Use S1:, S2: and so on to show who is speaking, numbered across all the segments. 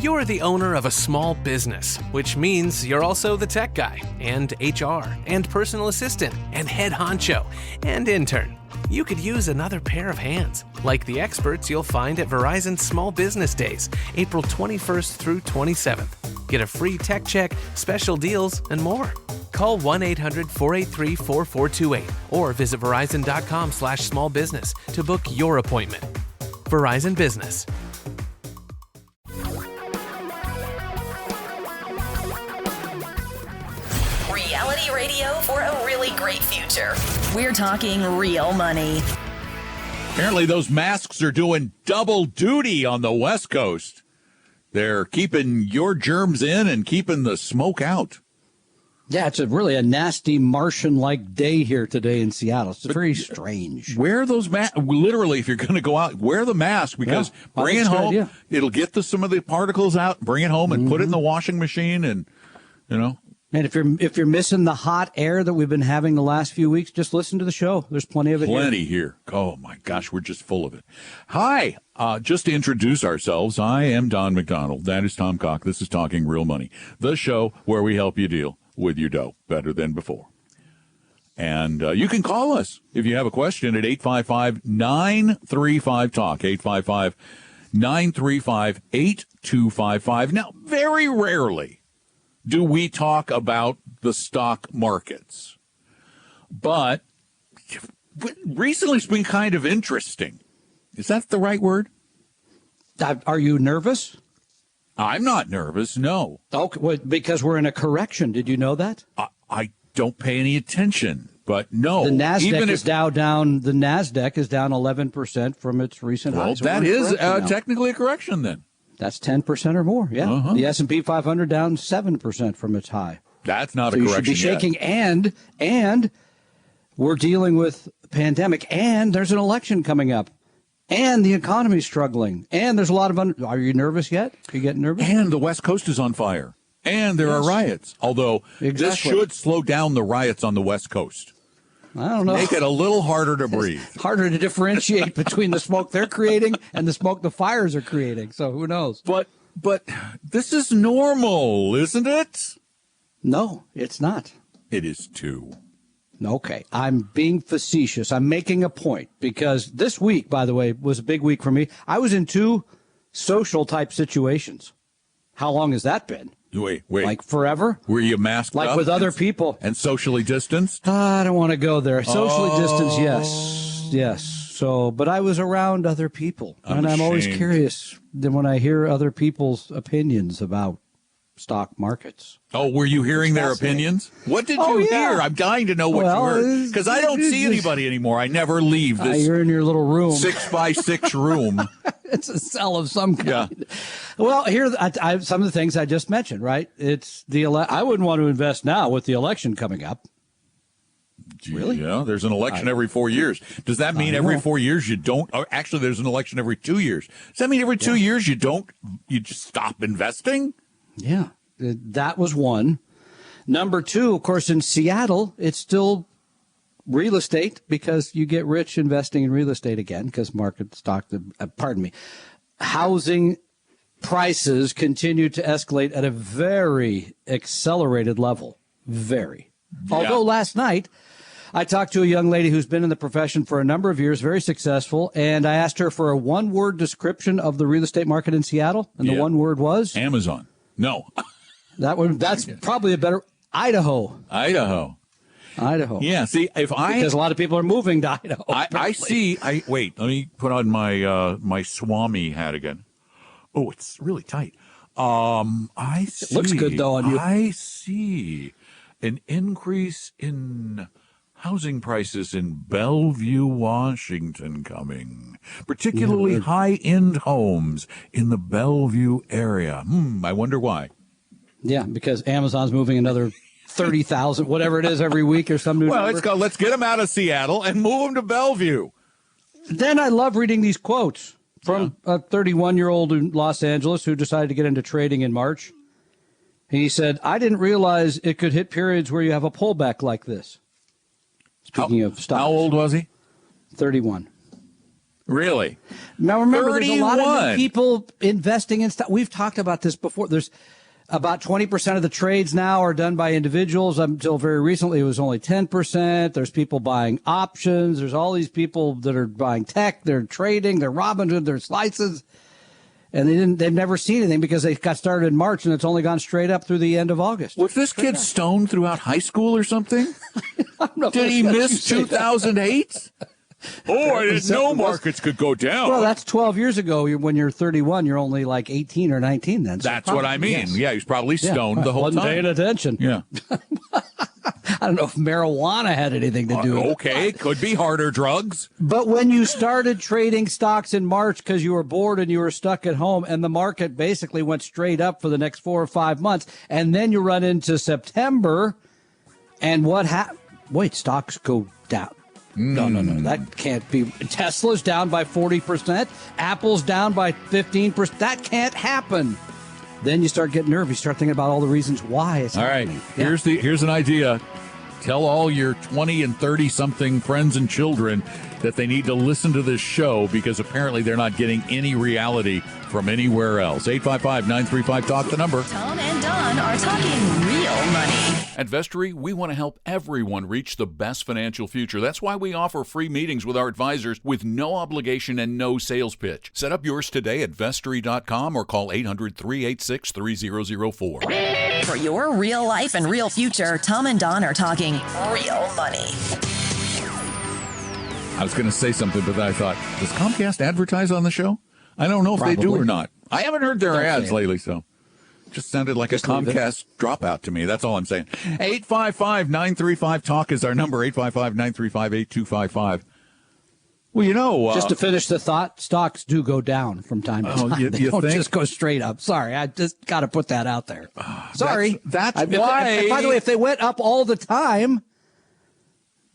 S1: You're the owner of a small business, which means you're also the tech guy, and HR, and personal assistant, and head honcho, and intern. You could use another pair of hands, like the experts you'll find at Verizon Small Business Days, April 21st through 27th. Get a free tech check, special deals, and more. Call 1-800-483-4428 or visit verizon.com/smallbusiness to book your appointment. Verizon Business.
S2: Reality radio for a really great future. We're talking real money.
S3: Apparently those masks are doing double duty on the West Coast. They're keeping your germs in and keeping the smoke out.
S4: Yeah, it's really a nasty Martian-like day here today in Seattle. It's very strange.
S3: Wear those masks. Literally, if you're going to go out, wear the mask because bring it home. Idea. It'll get some of the particles out. Bring it home and put it in the washing machine, and
S4: And if you're missing the hot air that we've been having the last few weeks, just listen to the show. There's plenty of it.
S3: Plenty here. Oh my gosh, we're just full of it. Hi, just to introduce ourselves, I am Don McDonald. That is Tom Cock. This is Talking Real Money, the show where we help you deal with your dough better than before. And you can call us if you have a question at 855-935-TALK, 855-935-8255. Now, very rarely do we talk about the stock markets, but recently it's been kind of interesting. Is that the right word?
S4: Are you nervous?
S3: I'm not nervous, no.
S4: Okay, well, because we're in a correction. Did you know that?
S3: I don't pay any attention, but no.
S4: The NASDAQ is now down. The NASDAQ is down 11% from its recent highs.
S3: Well, that is technically a correction then.
S4: That's 10% or more, yeah. The S&P 500 down 7% from its high.
S3: That's not a correction.
S4: You should be shaking, and we're dealing with a pandemic, and there's an election coming up, and the economy's struggling, and there's a lot of Are you nervous yet? Are you getting nervous?
S3: And the West Coast is on fire, and there are riots, although this should slow down the riots on the West Coast.
S4: I don't know.
S3: Make it a little harder to breathe.
S4: Harder to differentiate between the smoke they're creating and the smoke the fires are creating. So who knows?
S3: But this is normal, isn't it?
S4: No, it's not.
S3: It is too.
S4: Okay, I'm being facetious. I'm making a point because this week, by the way, was a big week for me. I was in 2 social type situations. How long has that been?
S3: Wait.
S4: Like forever?
S3: Were you masked
S4: up? Like with other people.
S3: And socially distanced?
S4: I don't want to go there. Socially distanced, yes. So, but I was around other people. I'm always curious when I hear other people's opinions about stock markets.
S3: Oh, were you hearing their opinions? What did you hear? I'm dying to know what you heard. Because I don't see anybody anymore. I never leave this.
S4: You're in your little room.
S3: 6x6 room.
S4: It's a cell of some kind.
S3: Yeah.
S4: Well, here, some of the things I just mentioned, right? It's I wouldn't want to invest now with the election coming up. Really?
S3: Yeah, there's an election every 4 years. Does that mean every 4 years you don't? Or actually, there's an election every 2 years. Does that mean every 2 years you just stop investing?
S4: Yeah, that was one. Number 2, of course, in Seattle, it's still real estate because you get rich investing in real estate again because housing prices continue to escalate at a very accelerated level. Very. Yeah. Although last night I talked to a young lady who's been in the profession for a number of years, very successful, and I asked her for a one-word description of the real estate market in Seattle, and the one word was?
S3: Amazon. No.
S4: That's probably a better Idaho. Yeah,
S3: see,
S4: because a lot of people are moving to Idaho.
S3: Wait, let me put on my Swami hat again. Oh, it's really tight. I see.
S4: It looks good though on you.
S3: I see an increase in housing prices in Bellevue, Washington coming, particularly high-end homes in the Bellevue area. I wonder why.
S4: Yeah, because Amazon's moving another 30,000, whatever it is, every week or some new number.
S3: Let's get them out of Seattle and move them to Bellevue.
S4: Then I love reading these quotes from a 31-year-old in Los Angeles who decided to get into trading in March. He said, I didn't realize it could hit periods where you have a pullback like this. Speaking of stocks.
S3: How old was he?
S4: 31.
S3: Really?
S4: Now remember, there's a lot of
S3: 31.
S4: new people investing in stuff. We've talked about this before. There's about 20% of the trades now are done by individuals. Until very recently, it was only 10%. There's people buying options. There's all these people that are buying tech. They're trading. They're Robinhood. They're slices. And they've never seen anything because they got started in March and it's only gone straight up through the end of August.
S3: Was this kid stoned throughout high school or something? Did he miss 2008? Oh, I didn't know markets could go down.
S4: Well, that's 12 years ago. When you're 31, you're only like 18 or 19 then. So
S3: that's what I mean.
S4: Yes.
S3: Yeah, he was probably stoned the whole
S4: Wasn't
S3: time.
S4: paying attention.
S3: Yeah.
S4: I don't know if marijuana had anything to do with it.
S3: Okay, could be harder drugs.
S4: But when you started trading stocks in March because you were bored and you were stuck at home and the market basically went straight up for the next 4 or 5 months, and then you run into September, and what happened? Wait, stocks go down. No. That can't be. Tesla's down by 40%. Apple's down by 15%. That can't happen. Then you start getting nervous. You start thinking about all the reasons why it's happening.
S3: All right, here's an idea. Tell all your 20 and 30-something friends and children that they need to listen to this show because apparently they're not getting any reality from anywhere else. 855-935-TALK, the number.
S2: Tom and Don are talking real money.
S5: At Vestory, we want to help everyone reach the best financial future. That's why we offer free meetings with our advisors with no obligation and no sales pitch. Set up yours today at Vestory.com or call 800-386-3004.
S2: For your real life and real future, Tom and Don are talking real money.
S3: I was going to say something, but then I thought, does Comcast advertise on the show? I don't know if they do or not. I haven't heard their ads lately, so just sounded like a Comcast dropout to me. That's all I'm saying. 855-935-TALK is our number, 855-935-8255. Well, you know...
S4: just to finish the thought, stocks do go down from time to time. They don't just go straight up. Sorry, I just got to put that out there. Sorry.
S3: That's why...
S4: By the way, if they went up all the time,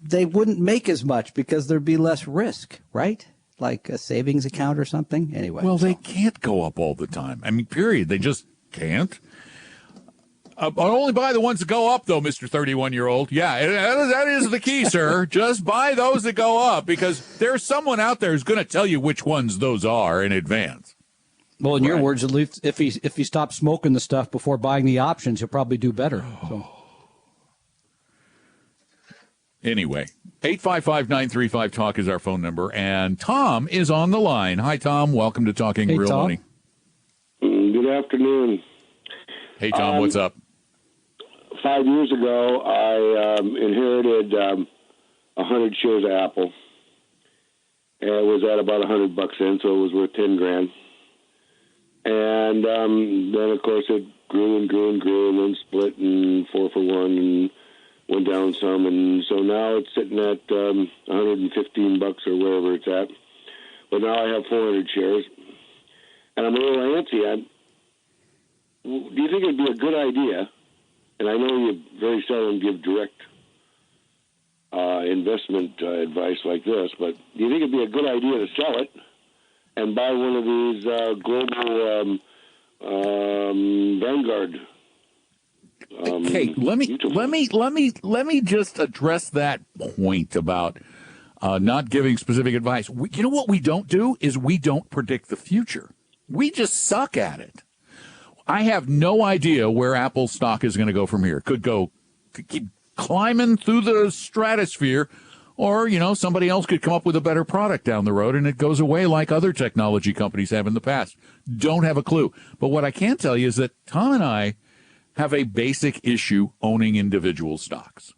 S4: they wouldn't make as much because there'd be less risk, right? Like a savings account or something. Anyway.
S3: Well, they can't go up all the time. I mean, period. They just can't. I'll only buy the ones that go up, though, Mr. 31-year-old. Yeah, that is the key, sir. Just buy those that go up because there's someone out there who's going to tell you which ones those are in advance.
S4: Well, in your words, at least if he stops smoking the stuff before buying the options, he'll probably do better. So.
S3: Anyway, 855-935-TALK is our phone number, and Tom is on the line. Hi, Tom. Welcome to Talking Real
S4: Tom.
S3: Money.
S6: Good afternoon.
S3: Hey, Tom, what's up?
S6: 5 years ago, I inherited 100 shares of Apple. And it was at about $100 in, so it was worth $10,000. And then, of course, it grew and grew and grew, and then split and 4 for 1 and went down some. And so now it's sitting at $115 or wherever it's at. But now I have 400 shares, and I'm a little antsy. Do you think it'd be a good idea? And I know you very seldom give direct investment advice like this, but do you think it'd be a good idea to sell it and buy one of these global Vanguard?
S3: Okay, let me just address that point about not giving specific advice. You know what we don't do is we don't predict the future. We just suck at it. I have no idea where Apple stock is going to go from here. Could keep climbing through the stratosphere, or, somebody else could come up with a better product down the road and it goes away like other technology companies have in the past. Don't have a clue. But what I can tell you is that Tom and I have a basic issue owning individual stocks.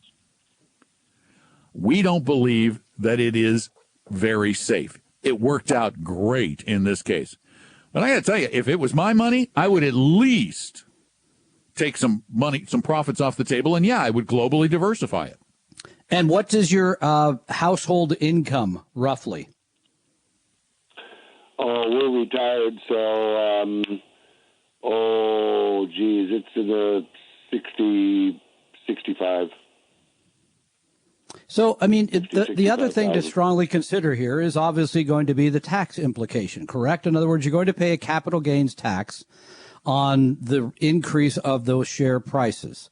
S3: We don't believe that it is very safe. It worked out great in this case. But I got to tell you, if it was my money, I would at least take some profits off the table, and I would globally diversify it.
S4: And what is your household income, roughly?
S6: Oh, we're retired, so, it's in the 60, 65.
S4: So, I mean, the other thing to strongly consider here is obviously going to be the tax implication, correct? In other words, you're going to pay a capital gains tax on the increase of those share prices.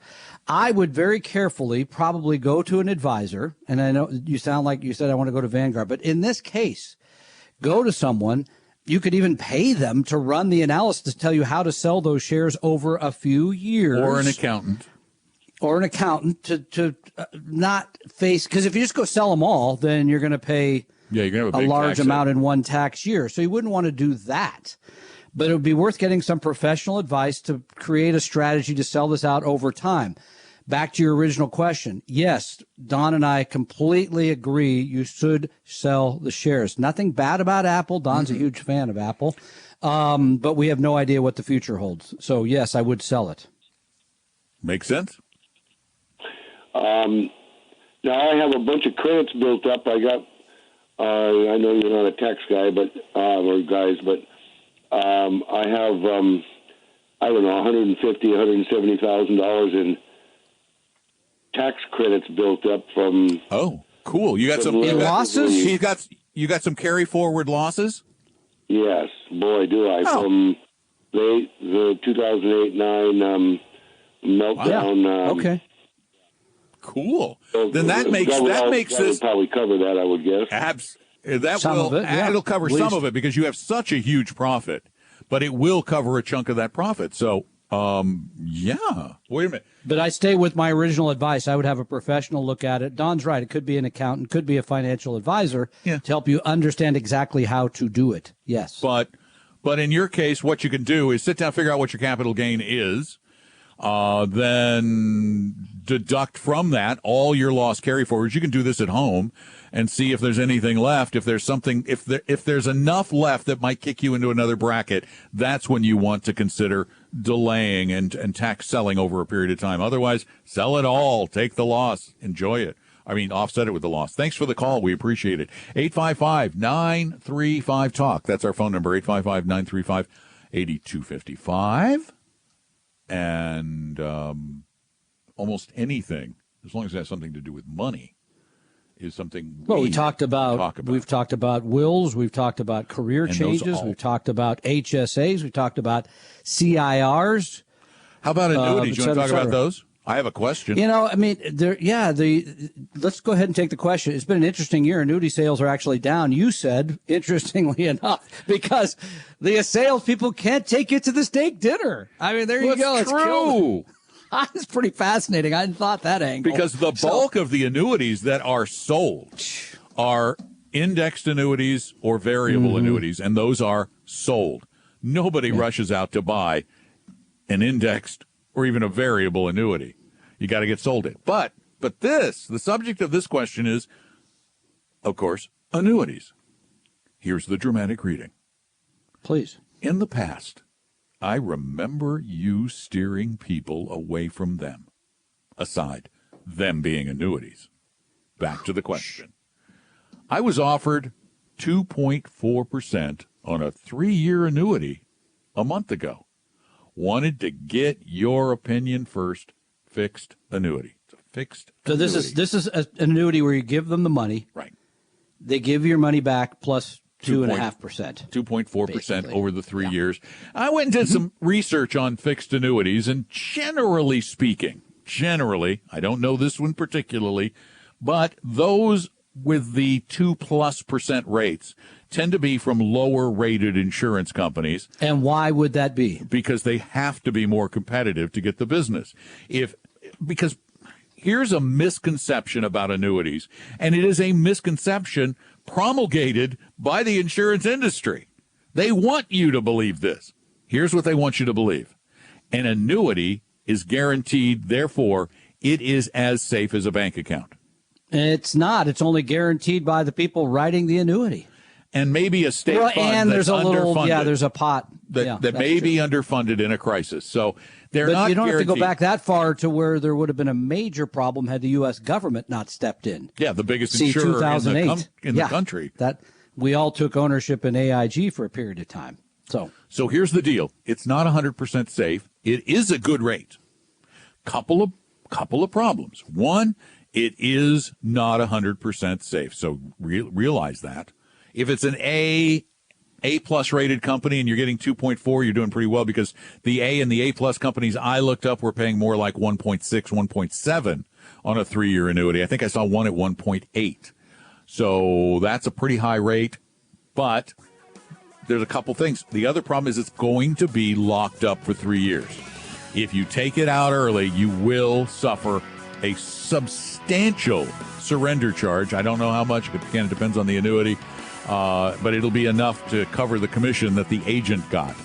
S4: I would very carefully probably go to an advisor, and I know you sound like you said I want to go to Vanguard, but in this case, go to someone. You could even pay them to run the analysis to tell you how to sell those shares over a few years.
S3: Or an accountant.
S4: Or an accountant to not face, because if you just go sell them all, then you're going to pay
S3: you're gonna have
S4: a
S3: big
S4: large
S3: tax
S4: amount
S3: hit.
S4: in one tax year. So you wouldn't want to do that. But it would be worth getting some professional advice to create a strategy to sell this out over time. Back to your original question. Yes, Don and I completely agree you should sell the shares. Nothing bad about Apple. Don's a huge fan of Apple. But we have no idea what the future holds. So, yes, I would sell it.
S3: Makes sense?
S6: Now I have a bunch of credits built up. I got, I know you're not a tax guy, but or guys, but I have, I don't know, $150,000, $170,000 in tax credits built up from.
S3: Oh, cool! You got some
S4: losses.
S3: You got some carry forward losses.
S6: Yes, boy, do I from the 2008-9 meltdown.
S4: Yeah. Okay.
S3: Cool.
S6: So
S3: Then that makes
S6: that
S3: this
S6: would probably cover that, I would guess.
S3: It'll cover some of it because you have such a huge profit, but it will cover a chunk of that profit. So, yeah. Wait a minute.
S4: But I stay with my original advice. I would have a professional look at it. Don's right. It could be an accountant, could be a financial advisor to help you understand exactly how to do it. Yes.
S3: But in your case, what you can do is sit down, figure out what your capital gain is, then deduct from that all your loss carry forwards. You can do this at home and see if there's anything left. If there's something, if there's enough left that might kick you into another bracket, that's when you want to consider delaying and tax selling over a period of time. Otherwise, sell it all, take the loss, enjoy it. I mean, offset it with the loss. Thanks for the call. We appreciate it. 855-935-TALK. That's our phone number, 855-935-8255. And almost anything, as long as it has something to do with money, is something
S4: we've talked about. We've talked about wills. We've talked about career changes. We've talked about HSAs. We've talked about CIRs.
S3: How about annuities? You want to talk about those? I have a question.
S4: You know, I mean, let's go ahead and take the question. It's been an interesting year. Annuity sales are actually down. You said, interestingly enough, because the salespeople can't take you to the steak dinner. I mean, there you go.
S3: It's true.
S4: It's pretty fascinating. I hadn't thought that angle.
S3: Because the bulk of the annuities that are sold are indexed annuities or variable annuities, and those are sold. Nobody rushes out to buy an indexed or even a variable annuity. You got to get sold it. But the subject of this question is, of course, annuities. Here's the dramatic reading.
S4: Please.
S3: In the past, I remember you steering people away from them. Aside, them being annuities. Back to the question. I was offered 2.4% on a 3-year annuity a month ago. Wanted to get your opinion first. Fixed annuity. It's a fixed annuity.
S4: So this is an annuity where you give them the money.
S3: Right.
S4: They give you your money back plus 2.5%.
S3: 2.4% over the 3 years. I went and did some research on fixed annuities, and generally speaking, I don't know this one particularly, but those with the 2+% rates tend to be from lower rated insurance companies.
S4: And why would that be?
S3: Because they have to be more competitive to get the business. Because here's a misconception about annuities, and it is a misconception promulgated by the insurance industry. They want you to believe this. Here's what they want you to believe. An annuity is guaranteed, therefore, it is as safe as a bank account.
S4: It's not. It's only guaranteed by the people writing the annuity.
S3: And maybe a state fund
S4: and
S3: that's
S4: there's a little,
S3: underfunded.
S4: there's a pot
S3: that may be underfunded in a crisis. So they're
S4: but
S3: not
S4: you don't
S3: guaranteed.
S4: have to go back that far to where there would have been a major problem had the U.S. government not stepped in.
S3: Yeah, the biggest insurer
S4: 2008.
S3: in the country.
S4: That we all took ownership in AIG for a period of time. So
S3: here's the deal. It's not 100% safe. It is a good rate. Couple of problems. One, it is not 100% safe. So realize that. If it's an A-plus rated company and you're getting 2.4, you're doing pretty well, because the A and the A-plus companies I looked up were paying more like 1.6, 1.7 on a 3-year annuity. I think I saw one at 1.8. So that's a pretty high rate. But there's a couple things. The other problem is it's going to be locked up for 3 years. If you take it out early, you will suffer a substantial surrender charge. I don't know how much, but again, it depends on the annuity. But it'll be enough to cover the commission that the agent got,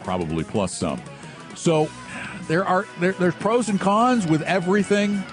S3: probably plus some. So there's pros and cons with everything.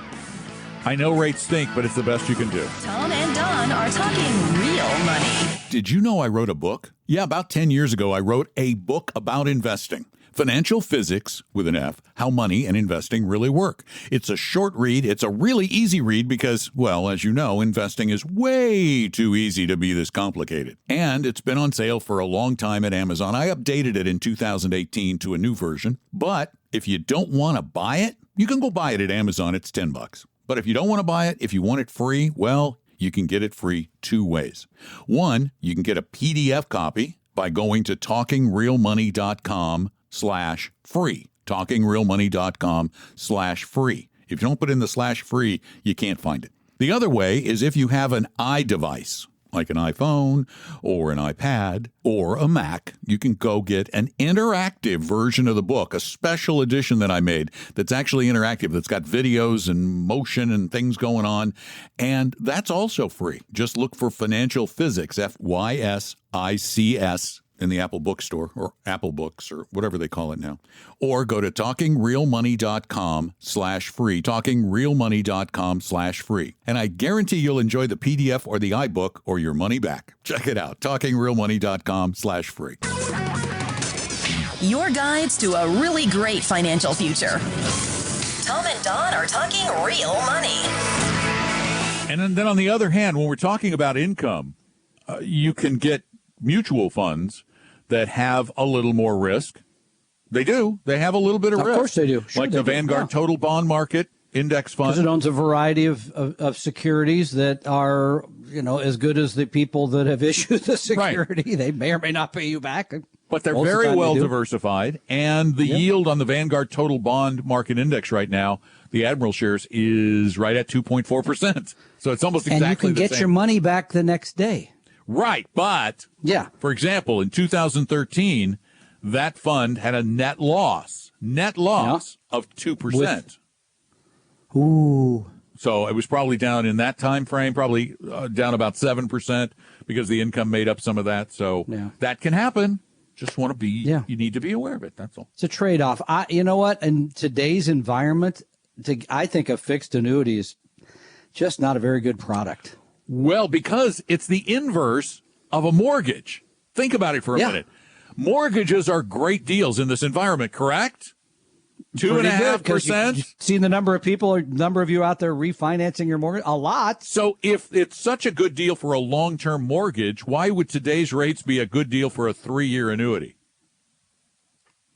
S3: I know rates stink, but it's the best you can do.
S2: Tom and Don are talking real money.
S5: Did you know I wrote a book? Yeah, about 10 years ago, I wrote a book about investing. Financial Physics, with an F, How Money and Investing Really Work. It's a short read. It's a really easy read because, well, as you know, investing is way too easy to be this complicated. And it's been on sale for a long time at Amazon. I updated it in 2018 to a new version. But if you don't want to buy it, you can go buy it at Amazon. It's $10. But if you don't want to buy it, if you want it free, well, you can get it free 2 ways. One, you can get a PDF copy by going to talkingrealmoney.com/free. talkingrealmoney.com/free. If you don't put in the /free, you can't find it. The other way is if you have an iDevice, like an iPhone or an iPad or a Mac, you can go get an interactive version of the book, a special edition that I made that's actually interactive, that's got videos and motion and things going on, and that's also free. Just look for Financial Physics, FYSICS, in the Apple Bookstore or Apple Books or whatever they call it now. Or go to talkingrealmoney.com/free, talkingrealmoney.com/free. And I guarantee you'll enjoy the PDF or the iBook or your money back. Check it out, talkingrealmoney.com/free.
S2: Your guides to a really great financial future. Tom and Don are talking real money.
S3: And then on the other hand, when we're talking about income, you can get mutual funds that have a little more risk. They do. They have a little bit of risk.
S4: Of course they do. Sure,
S3: like the Vanguard Total Bond Market Index Fund.
S4: Because it owns a variety of securities that are, as good as the people that have issued the security. Right. They may or may not pay you back.
S3: But they're very well diversified. And the yield on the Vanguard Total Bond Market Index right now, the Admiral shares, is right at 2.4%. So it's almost exactly the same. And you can
S4: get your money back the next day.
S3: Right, but for example, in 2013, that fund had a net loss of 2%.
S4: Ooh.
S3: So it was probably down in that time frame, probably down about 7% because the income made up some of that. So that can happen. Just want to be, you need to be aware of it. That's all.
S4: It's a trade-off. You know what? In today's environment, I think a fixed annuity is just not a very good product.
S3: Well, because it's the inverse of a mortgage. Think about it for a minute. Mortgages are great deals in this environment, correct? 2.5%.
S4: You've seen the number of people, or number of you out there refinancing your mortgage? A lot.
S3: So if it's such a good deal for a long-term mortgage, why would today's rates be a good deal for a 3-year annuity?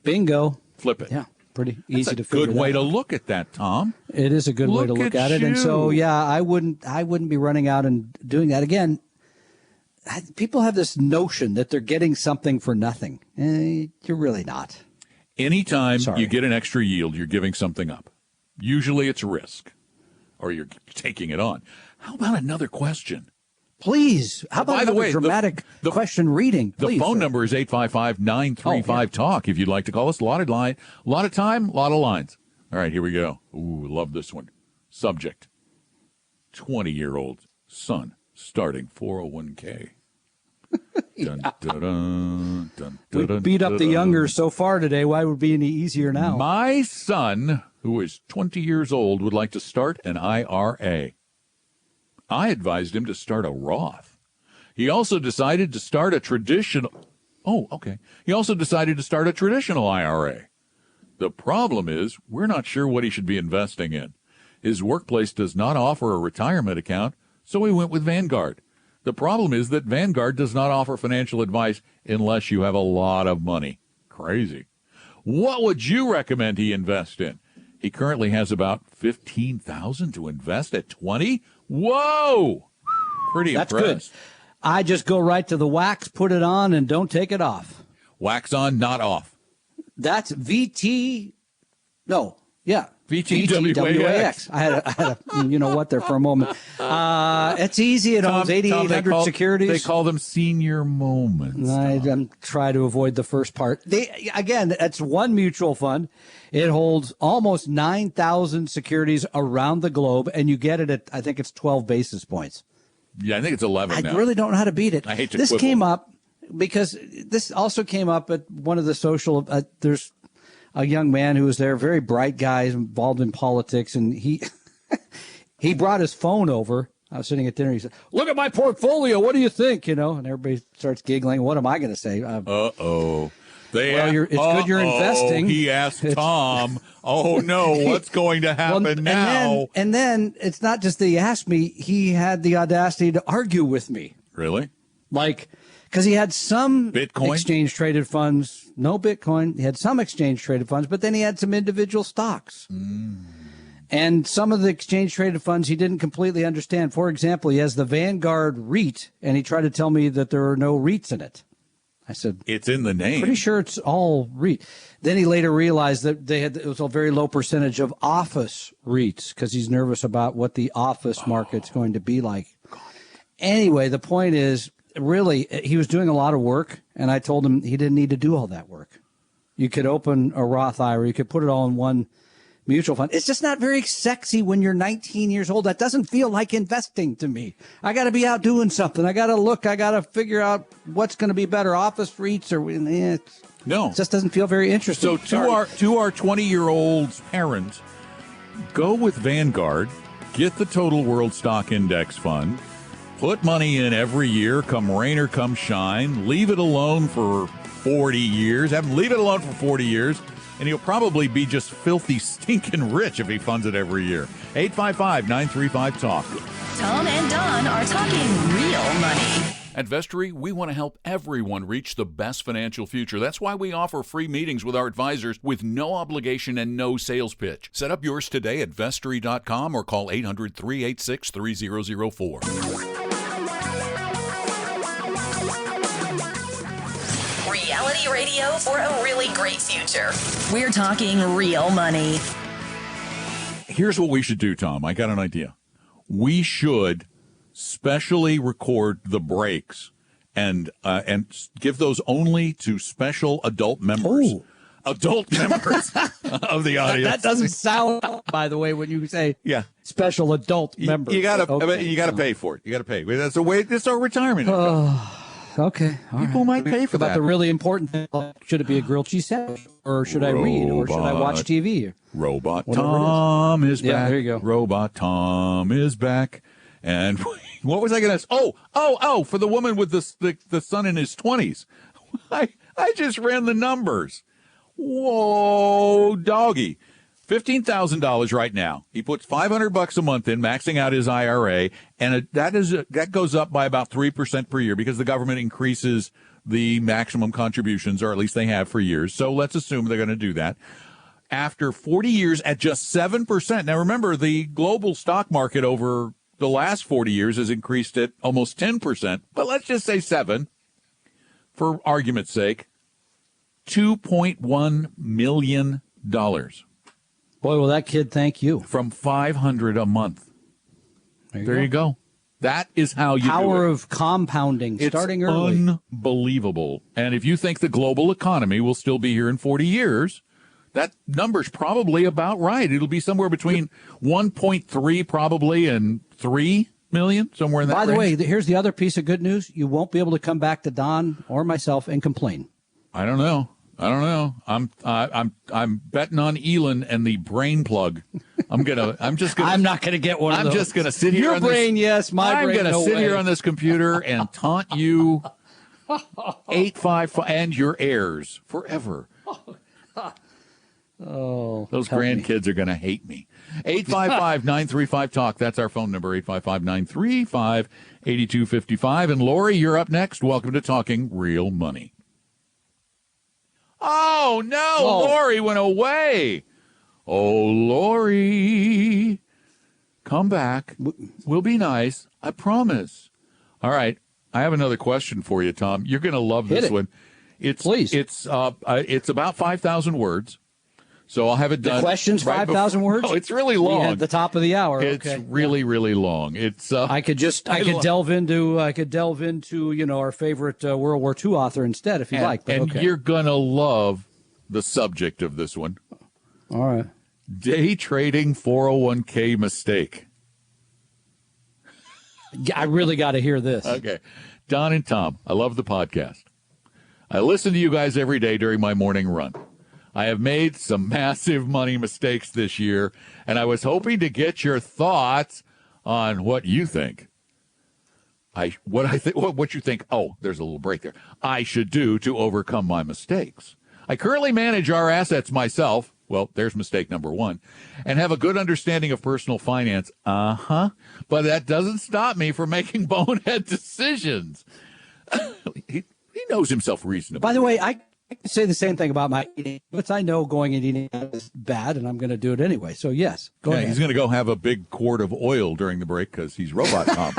S4: Bingo.
S3: Flip it.
S4: Yeah. Pretty easy to figure.
S3: Good way to look at that, Tom.
S4: It is a good way to look at it. And so, I wouldn't be running out and doing that again. People have this notion that they're getting something for nothing. You're really not.
S3: Anytime you get an extra yield, you're giving something up. Usually it's risk, or you're taking it on. How about another question?
S4: Please. How about another dramatic question reading? Please,
S3: the phone number is 855-935-TALK if you'd like to call us. A lot of time, a lot of lines. All right, here we go. Ooh, love this one. Subject: 20-year-old son starting 401k. Dun, dun, dun, dun,
S4: we beat up the younger so far today. Why would it be any easier now?
S3: My son, who is 20 years old, would like to start an IRA. I advised him to start a Roth. He also decided to start a traditional. He also decided to start a traditional IRA. The problem is we're not sure what he should be investing in. His workplace does not offer a retirement account, so he went with Vanguard. The problem is that Vanguard does not offer financial advice unless you have a lot of money. Crazy. What would you recommend he invest in? He currently has about $15,000 to invest at 20. Whoa! Pretty
S4: That's
S3: impressed.
S4: Good. I just go right to the wax, put it on, and don't take it off.
S3: Wax on, not off.
S4: That's VT. No. Yeah.
S3: VTWAX.
S4: I had a you know what there for a moment. It's easy. It owns 8,800 securities.
S3: They call them senior moments.
S4: I'm trying to avoid the first part. Again, that's one mutual fund. It holds almost 9,000 securities around the globe, and you get it at, I think it's 12 basis points.
S3: Yeah, I think it's 11 now.
S4: I really don't know how to beat it.
S3: I hate to
S4: This
S3: quibble.
S4: came up because this also came up at one of the social, there's a young man who was there, very bright guy, involved in politics, and he brought his phone over. I was sitting at dinner. He said, "Look at my portfolio. What do you think?" And everybody starts giggling. What am I going to say?
S3: Uh-oh.
S4: It's good you're investing.
S3: He asked Tom, oh, no, what's going to happen now?
S4: And then it's not just that he asked me. He had the audacity to argue with me.
S3: Really?
S4: Because he had some
S3: Bitcoin?
S4: exchange-traded funds. No Bitcoin. He had some exchange-traded funds, but then he had some individual stocks. And some of the exchange-traded funds he didn't completely understand. For example, he has the Vanguard REIT, and he tried to tell me that there are no REITs in it. I said,
S3: it's in the name.
S4: Pretty sure it's all REIT. Then he later realized that it was a very low percentage of office REITs because he's nervous about what the office market's going to be like. Anyway, the point is, really, he was doing a lot of work, and I told him he didn't need to do all that work. You could open a Roth IRA. You could put it all in one mutual fund. It's just not very sexy when you're 19 years old. That doesn't feel like investing to me. I got to be out doing something. I got to look. I got to figure out what's going to be better, office REITs or
S3: no.
S4: It just doesn't feel very interesting.
S3: So to our 20-year-old parents, go with Vanguard, get the Total World Stock Index Fund, put money in every year, come rain or come shine, leave it alone for 40 years, leave it alone for 40 years, and he'll probably be just filthy, stinking rich if he funds it every year. 855-935-TALK.
S2: Tom and Don are talking real money.
S5: At Vestory, we want to help everyone reach the best financial future. That's why we offer free meetings with our advisors with no obligation and no sales pitch. Set up yours today at Vestory.com or call 800-386-3004.
S2: Reality radio for a really great future. We're talking real money.
S3: Here's what we should do, Tom. I got an idea. We should specially record the breaks and give those only to special adult members.
S4: Ooh.
S3: Adult members of the audience.
S4: That doesn't sound, by the way, when you say special adult members.
S3: You gotta pay for it. You gotta pay. That's the way. It's our retirement.
S4: Okay.
S3: People might pay for
S4: about
S3: that.
S4: The really important thing. Should it be a grilled cheese sandwich? Or should I read? Or should I watch TV?
S3: Robot Tom is back.
S4: Yeah, there you go.
S3: Robot Tom is back. And what was I going to say? Oh, for the woman with the son in his 20s. I just ran the numbers. Whoa, doggy. $15,000 right now. He puts $500 a month in, maxing out his IRA, and that goes up by about 3% per year because the government increases the maximum contributions, or at least they have for years. So let's assume they're going to do that. After 40 years at just 7%. Now remember, the global stock market over the last 40 years has increased at almost 10%, but let's just say 7 for argument's sake. $2.1 million.
S4: Boy, will that kid thank you.
S3: From $500 a month. There you go. That is how you
S4: Power
S3: do it.
S4: of compounding,
S3: It's
S4: starting early.
S3: Unbelievable. And if you think the global economy will still be here in 40 years, that number's probably about right. It'll be somewhere between 1.3 probably and 3 million, somewhere in that
S4: By the
S3: range.
S4: way, here's the other piece of good news. You won't be able to come back to Don or myself and complain.
S3: I don't know. I'm betting on Elon and the brain plug. I'm not gonna get one of those. I'm just gonna sit here.
S4: Your
S3: on
S4: brain,
S3: this,
S4: yes. My brain,
S3: I'm gonna
S4: no
S3: sit
S4: way.
S3: here on this computer and taunt you 855 and your heirs forever.
S4: Oh,
S3: those grandkids are gonna hate me. 855-935-TALK. That's our phone number. 855-935-8255. And Lori, you're up next. Welcome to Talking Real Money. Oh, no, Lori went away. Oh, Lori, come back. We'll be nice. I promise. All right. I have another question for you, Tom. You're going to love this one.
S4: Please.
S3: It's about 5,000 words. So I'll have it done.
S4: The question's 5,000 words?
S3: No, it's really long.
S4: At the top of the hour.
S3: It's really long. It's
S4: I could delve into our favorite World War II author instead if you like. But
S3: and you're gonna love the subject of this one.
S4: All right.
S3: Day trading 401k mistake.
S4: I really got to hear this.
S3: Okay. Don and Tom, I love the podcast. I listen to you guys every day during my morning run. I have made some massive money mistakes this year, and I was hoping to get your thoughts on what you think. What you think, there's a little break there, I should do to overcome my mistakes. I currently manage our assets myself. Well, there's mistake number one. And have a good understanding of personal finance. But that doesn't stop me from making bonehead decisions. He knows himself reasonably.
S4: By the way, I can say the same thing about my eating habits. I know going and eating is bad, and I'm going to do it anyway. So, yes, go ahead.
S3: He's going to go have a big quart of oil during the break because he's Robot Tom.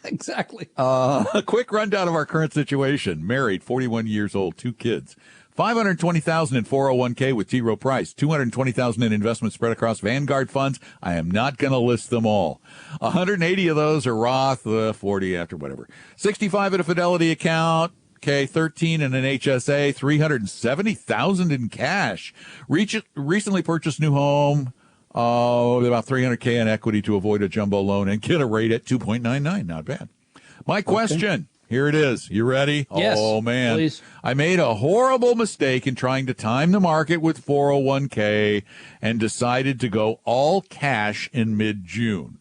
S4: Exactly.
S3: A quick rundown of our current situation. Married, 41 years old, 2 kids. $520,000 in 401k with T. Rowe Price, $220,000 in investments spread across Vanguard funds. I am not going to list them all. 180 of those are Roth, 40 after whatever. 65 in a Fidelity account. Okay, 13 in an HSA, 370,000 in cash. Recently purchased new home, with about 300K in equity to avoid a jumbo loan and get a rate at 2.99. Not bad. My question. Here it is. You ready?
S4: Yes,
S3: oh, man.
S4: Please.
S3: I made a horrible mistake in trying to time the market with 401k and decided to go all cash in mid-June.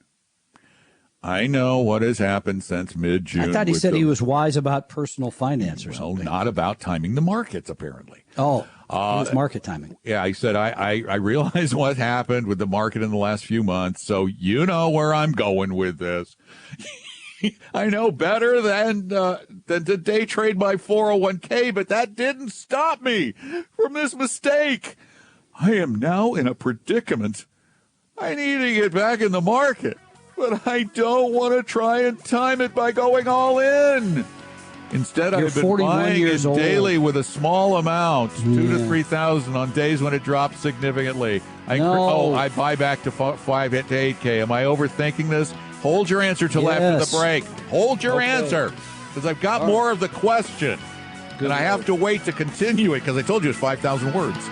S3: I know what has happened since mid-June.
S4: I thought he said he was wise about personal finance or something.
S3: Not about timing the markets, apparently.
S4: Oh, it was market timing.
S3: Yeah, I said I realize what happened with the market in the last few months, so you know where I'm going with this. I know better than to day trade my 401k, but that didn't stop me from this mistake. I am now in a predicament. I need to get back in the market, but I don't want to try and time it by going all in. Instead, I've been buying it daily with a small amount, 2,000 to 3,000 on days when it drops significantly. I buy back to 5 to 8K. Am I overthinking this? Hold your answer till after the break. Hold your answer, because I've got more of the question. And I have to wait to continue it, because I told you it's 5,000 words.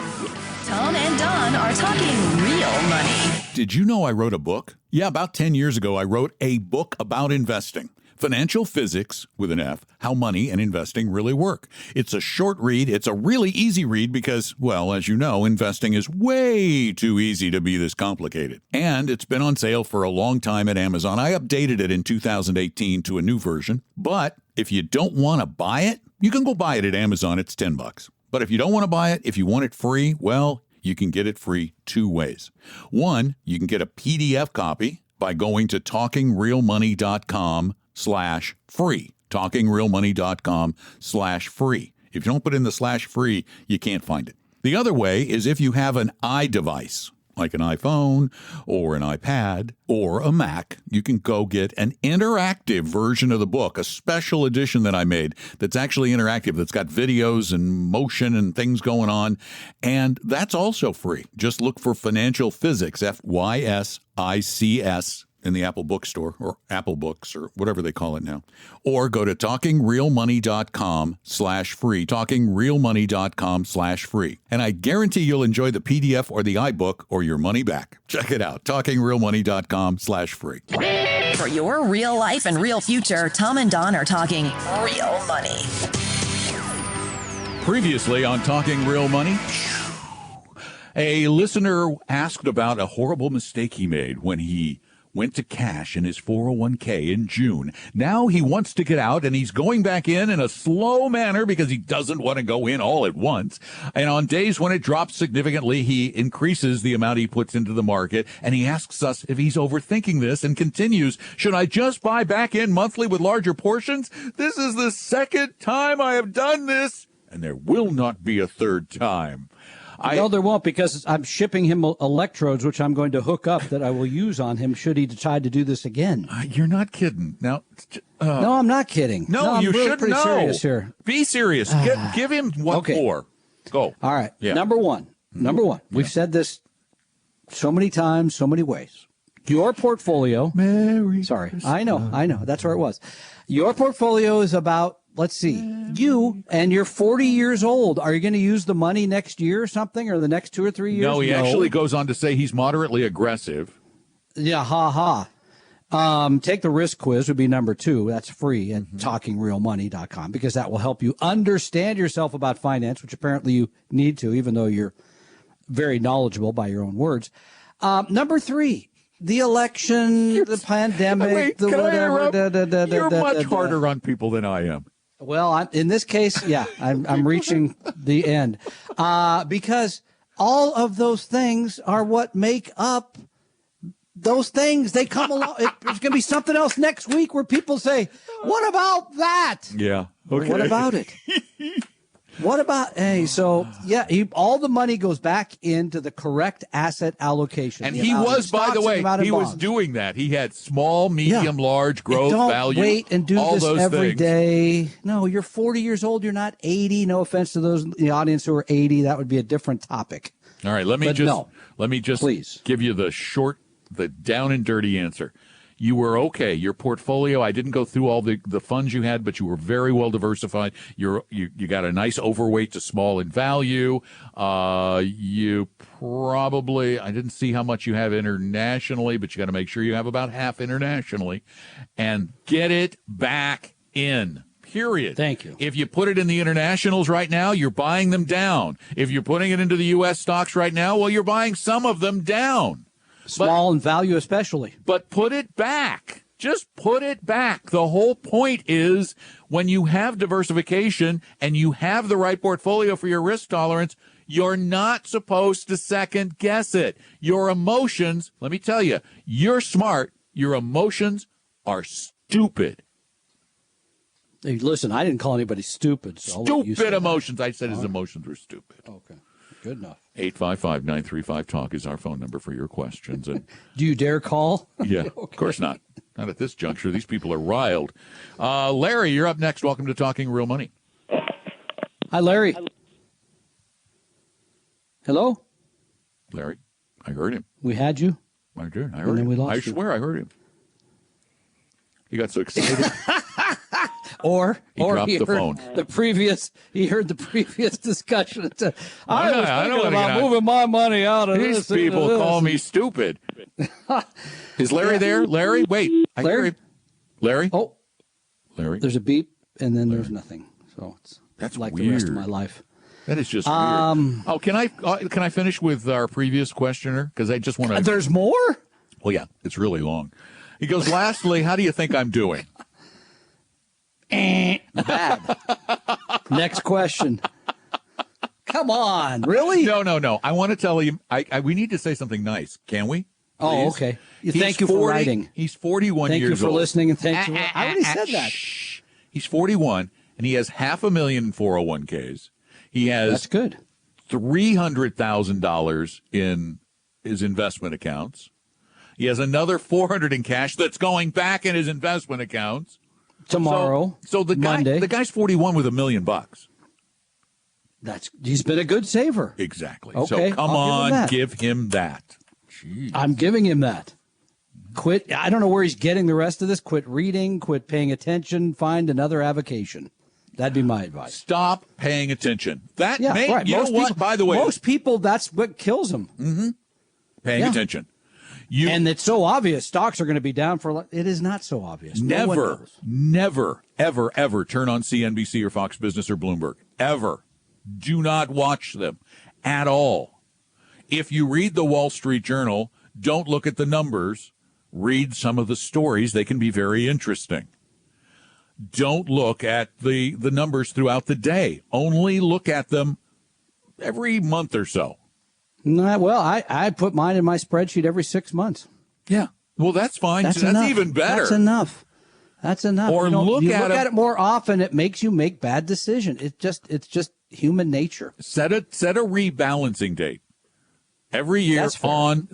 S2: Tom and Don are talking real money.
S5: Did you know I wrote a book? Yeah, about 10 years ago, I wrote a book about investing. Financial Physics, with an F, How Money and Investing Really Work. It's a short read. It's a really easy read because, well, as you know, investing is way too easy to be this complicated. And it's been on sale for a long time at Amazon. I updated it in 2018 to a new version. But if you don't want to buy it, you can go buy it at Amazon. It's $10. But if you don't want to buy it, if you want it free, well, you can get it free 2 ways. One, you can get a PDF copy by going to talkingrealmoney.com/free. talkingrealmoney.com/free. If you don't put in the /free, you can't find it. The other way is if you have an iDevice, like an iPhone or an iPad or a Mac, you can go get an interactive version of the book, a special edition that I made that's actually interactive, that's got videos and motion and things going on, and that's also free. Just look for Financial Physics, FYSICS, in the Apple Bookstore or Apple Books or whatever they call it now. Or go to talkingrealmoney.com/free, talkingrealmoney.com/free. And I guarantee you'll enjoy the PDF or the iBook or your money back. Check it out, talkingrealmoney.com/free.
S2: For your real life and real future, Tom and Don are talking real money.
S3: Previously on Talking Real Money, a listener asked about a horrible mistake he made when he went to cash in his 401k in June. Now he wants to get out, and he's going back in a slow manner because he doesn't want to go in all at once. And on days when it drops significantly, he increases the amount he puts into the market, and he asks us if he's overthinking this and continues, should I just buy back in monthly with larger portions? This is the second time I have done this, and there will not be a third time.
S4: No, there won't, because I'm shipping him electrodes, which I'm going to hook up that I will use on him should he decide to do this again.
S3: You're not kidding. Now,
S4: no, I'm not kidding.
S3: No, you
S4: really
S3: should
S4: pretty
S3: know.
S4: serious here.
S3: Be serious. Give him what for. Go.
S4: All right.
S3: Yeah.
S4: Number one, Number one, we've said this so many times, so many ways. Your portfolio. Sorry, I know. That's where it was. Your portfolio is about, let's see, you, and you're 40 years old. Are you going to use the money next year or something, or the next 2 or 3 years?
S3: No, he actually goes on to say he's moderately aggressive.
S4: Yeah, take the risk quiz would be number 2. That's free at talkingrealmoney.com, because that will help you understand yourself about finance, which apparently you need to, even though you're very knowledgeable by your own words. Number 3, the election, the pandemic, the whatever.
S3: You're much harder on people than I am.
S4: Well, in this case, yeah, I'm reaching the end, because all of those things are what make up those things. They come along. There's going to be something else next week where people say, "What about that?"
S3: Yeah. Okay.
S4: What about it? What about, so yeah, all the money goes back into the correct asset allocation.
S3: And he was, by the way, he was doing that. He had small, medium, large, growth, value.
S4: Don't wait and do
S3: all
S4: this
S3: those
S4: every
S3: things.
S4: day. No, you're 40 years old. You're not 80. No offense to those in the audience who are 80. That would be a different topic.
S3: All right, let me just
S4: please
S3: give you the down and dirty answer. You were okay. Your portfolio, I didn't go through all the funds you had, but you were very well diversified. You got a nice overweight to small in value. You probably, I didn't see how much you have internationally, but you got to make sure you have about half internationally, and get it back in. Period.
S4: Thank you.
S3: If you put it in the internationals right now, you're buying them down. If you're putting it into the U.S. stocks right now, well, you're buying some of them down.
S4: Small in value especially.
S3: But put it back. Just put it back. The whole point is, when you have diversification and you have the right portfolio for your risk tolerance, you're not supposed to second guess it. Your emotions, let me tell you, you're smart. Your emotions are stupid.
S4: Hey, listen, I didn't call anybody stupid. So
S3: Stupid emotions. I said his emotions were stupid.
S4: Okay. Good enough.
S3: 855-935-TALK is our phone number for your questions. And
S4: do you dare call?
S3: Yeah, okay. Of course not. Not at this juncture. These people are riled. Larry, you're up next. Welcome to Talking Real Money.
S4: Hi, Larry. Hello?
S3: Larry, I heard him.
S4: We had you?
S3: I did. I heard
S4: and then
S3: him.
S4: We lost
S3: I
S4: you.
S3: Swear I heard him. He got so excited.
S4: Or
S3: he dropped the phone.
S4: He heard the previous discussion. And said,
S3: I
S4: was thinking about moving my money out of
S3: these
S4: this.
S3: people
S4: into this.
S3: call me stupid. Is Larry there? Larry? Wait. I hear him. Larry?
S4: Oh.
S3: Larry?
S4: There's a beep, and then there's nothing. So
S3: That's
S4: like
S3: weird.
S4: the rest of my life.
S3: That is just weird. Oh, can I finish with our previous questioner? Because I just want to.
S4: There's more?
S3: Well, yeah, it's really long. He goes, lastly, how do you think I'm doing?
S4: Bad. Next question. Come on, really?
S3: No. I want to tell you, we need to say something nice. Can we? Please?
S4: Oh, okay. Thank you for writing.
S3: He's 41
S4: years old. Thank you for listening, and thank you. I already said that.
S3: He's 41, and he has $500,000 in 401ks. He has
S4: That's good.
S3: $300,000 in his investment accounts. He has another $400,000 in cash that's going back in his investment accounts.
S4: Tomorrow,
S3: so the
S4: Monday.
S3: The guy's 41 with $1 million.
S4: He's been a good saver.
S3: Exactly.
S4: Okay,
S3: so come on, give him that. Jeez.
S4: I'm giving him that. Quit. I don't know where he's getting the rest of this. Quit reading. Quit paying attention. Find another avocation. That'd be my advice.
S3: Stop paying attention. Right.
S4: You
S3: most know what?
S4: People,
S3: by the way,
S4: most people, that's what kills them.
S3: Mm-hmm. Paying attention.
S4: And it's so obvious. Stocks are going to be down for. It is not so obvious.
S3: Never, ever turn on CNBC or Fox Business or Bloomberg. Ever. Do not watch them at all. If you read the Wall Street Journal, don't look at the numbers. Read some of the stories. They can be very interesting. Don't look at the numbers throughout the day. Only look at them every month or so.
S4: Well, I put mine in my spreadsheet every 6 months.
S3: Yeah. Well, that's fine. That's even better.
S4: That's enough.
S3: Or look
S4: at it more often. It makes you make bad decisions. It's just human nature.
S3: Set a rebalancing date. Every year on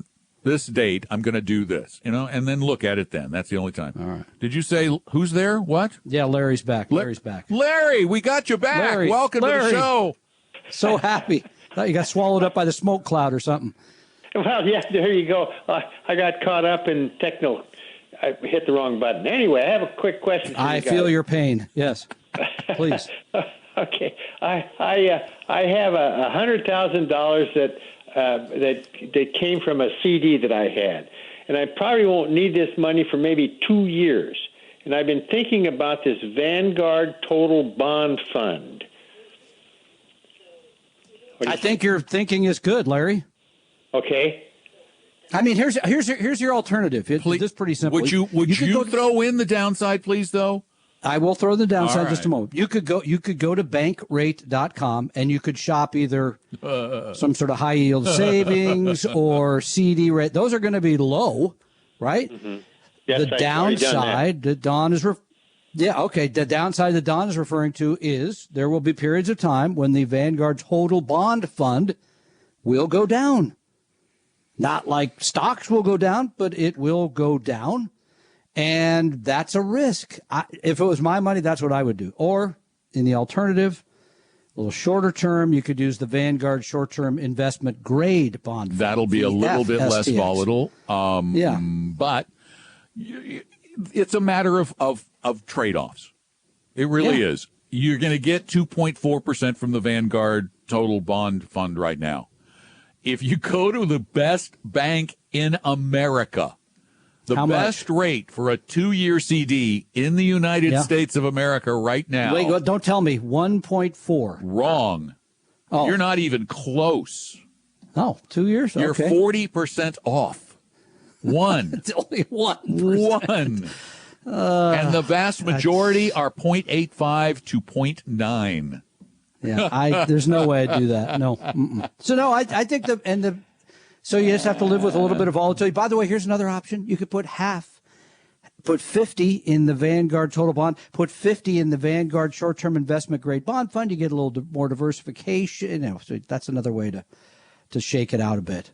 S3: this date, I'm going to do this, and then look at it then. That's the only time.
S4: All right.
S3: Did you say who's there? What?
S4: Yeah, Larry's back. Larry's back.
S3: Larry, we got you back. Welcome to the show.
S4: So happy. Thought you got swallowed up by the smoke cloud or something.
S7: Well, yeah, there you go. I got caught up in techno. I hit the wrong button. Anyway, I have a quick question for you
S4: I
S7: guys.
S4: feel your pain. Yes, please.
S7: Okay, I have $100,000 that came from a CD that I had, and I probably won't need this money for maybe 2 years. And I've been thinking about this Vanguard Total Bond Fund.
S4: I think your thinking is good, Larry.
S7: Okay.
S4: I mean, here's your alternative. This is pretty simple.
S3: Would you throw in the downside, please, though?
S4: I will throw the downside
S3: All
S4: just a
S3: right.
S4: moment. You could go to bankrate.com and you could shop either some sort of high yield savings or CD rate. Those are going to be low, right?
S7: Mm-hmm. Yes,
S4: The downside that Don is the downside that Don is referring to is there will be periods of time when the Vanguard Total Bond Fund will go down. Not like stocks will go down, but it will go down. And that's a risk. If it was my money, that's what I would do. Or in the alternative, a little shorter term, you could use the Vanguard short-term investment grade bond fund.
S3: That'll be a little bit less
S4: VFSTX.
S3: volatile.
S4: Yeah.
S3: But it's a matter of trade-offs. It really is. You're going to get 2.4% from the Vanguard Total Bond Fund right now. If you go to the best bank in America, the best rate for a 2-year CD in the United States of America right now.
S4: Wait, don't tell me. 1.4.
S3: Wrong.
S4: Oh.
S3: You're not even close.
S4: Oh, 2 years?
S3: You're
S4: Okay.
S3: 40% off. One.
S4: It's only 1%.
S3: One. And the vast majority are 0.85 to 0.9.
S4: Yeah, there's no way I'd do that. No. Mm-mm. So no, I think so you just have to live with a little bit of volatility. By the way, here's another option. You could put 50 in the Vanguard Total Bond, put 50 in the Vanguard Short-Term Investment Grade Bond Fund. You get a little more diversification. So that's another way to shake it out a bit.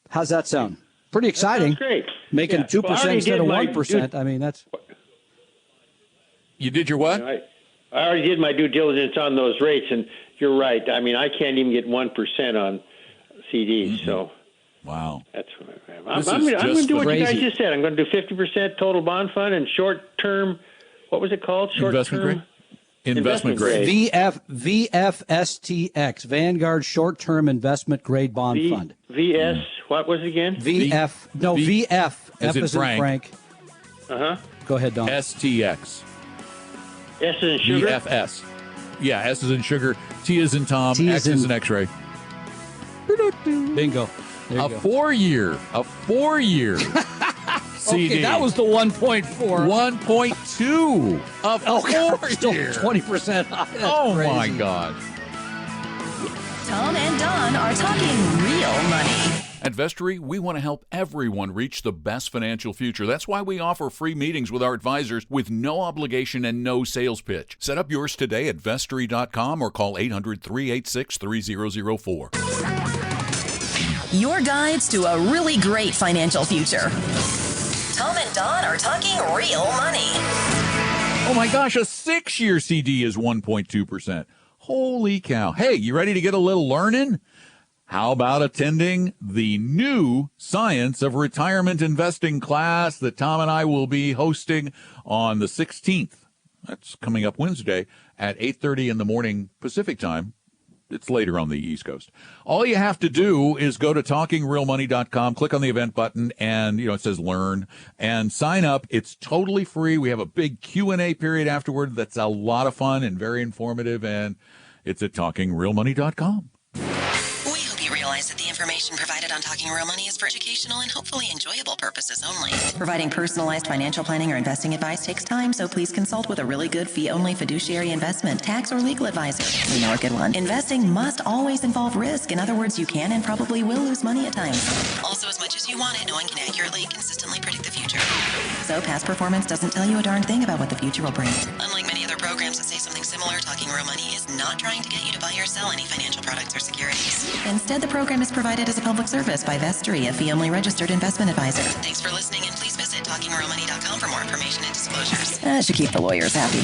S4: How's that sound? Pretty exciting.
S7: That's great.
S4: Making 2%
S7: Well,
S4: instead of 1%. I mean, that's.
S3: You did your what?
S7: I already did my due diligence on those rates, and you're right. I mean, I can't even get 1% on CDs, so
S3: Wow.
S7: that's what I'm going to do what you guys just said. I'm going to do 50% total bond fund and short-term, what was it called?
S3: Investment grade? Investment grade.
S4: VFSTX, Vanguard Short-Term Investment Grade Bond Fund.
S7: VS, what was it again?
S4: VF,
S3: as in
S4: as in Frank.
S7: Uh-huh.
S4: Go ahead, Don.
S3: STX.
S7: S is in sugar?
S3: VFS. Yeah, S is in sugar, T is in Tom,
S4: T
S3: X is in X-ray.
S4: Bingo. There you
S3: A
S4: go.
S3: 4-year CD.
S4: Okay, that was the 1.4.
S3: 1.2 of
S4: still
S3: 4-year.
S4: 20% high. That's
S3: Oh,
S4: crazy.
S3: my God.
S2: Tom and Don are talking real money.
S5: At Vestory, we want to help everyone reach the best financial future. That's why we offer free meetings with our advisors with no obligation and no sales pitch. Set up yours today at Vestory.com or call 800-386-3004.
S2: Your guides to a really great financial future. Tom and Don are talking real money.
S3: Oh, my gosh, a 6-year CD is 1.2%. Holy cow. Hey, you ready to get a little learning? How about attending the new Science of Retirement Investing class that Tom and I will be hosting on the 16th? That's coming up Wednesday at 8:30 in the morning Pacific time. It's later on the East Coast. All you have to do is go to talkingrealmoney.com, click on the event button, and it says learn, and sign up. It's totally free. We have a big Q&A period afterward that's a lot of fun and very informative, and it's at talkingrealmoney.com.
S8: We hope you realize that the information provided on Talking Real Money is for educational and hopefully enjoyable purposes only.
S2: Providing personalized financial planning or investing advice takes time, so please consult with a really good fee-only fiduciary investment, tax, or legal advisor. We know a good one. Investing must always involve risk. In other words, you can and probably will lose money at times.
S8: Also, as much as you want it, no one can accurately, consistently predict the future.
S2: So past performance doesn't tell you a darn thing about what the future will bring.
S8: Unlike many other programs that say something similar, Talking Real Money is not trying to get you to buy or sell any financial products or securities.
S2: Instead, the program is provided as a public service by Vestory, a fee-only registered investment advisor.
S8: Thanks for listening, and please visit TalkingRealMoney.com for more information and disclosures.
S2: That should keep the lawyers happy.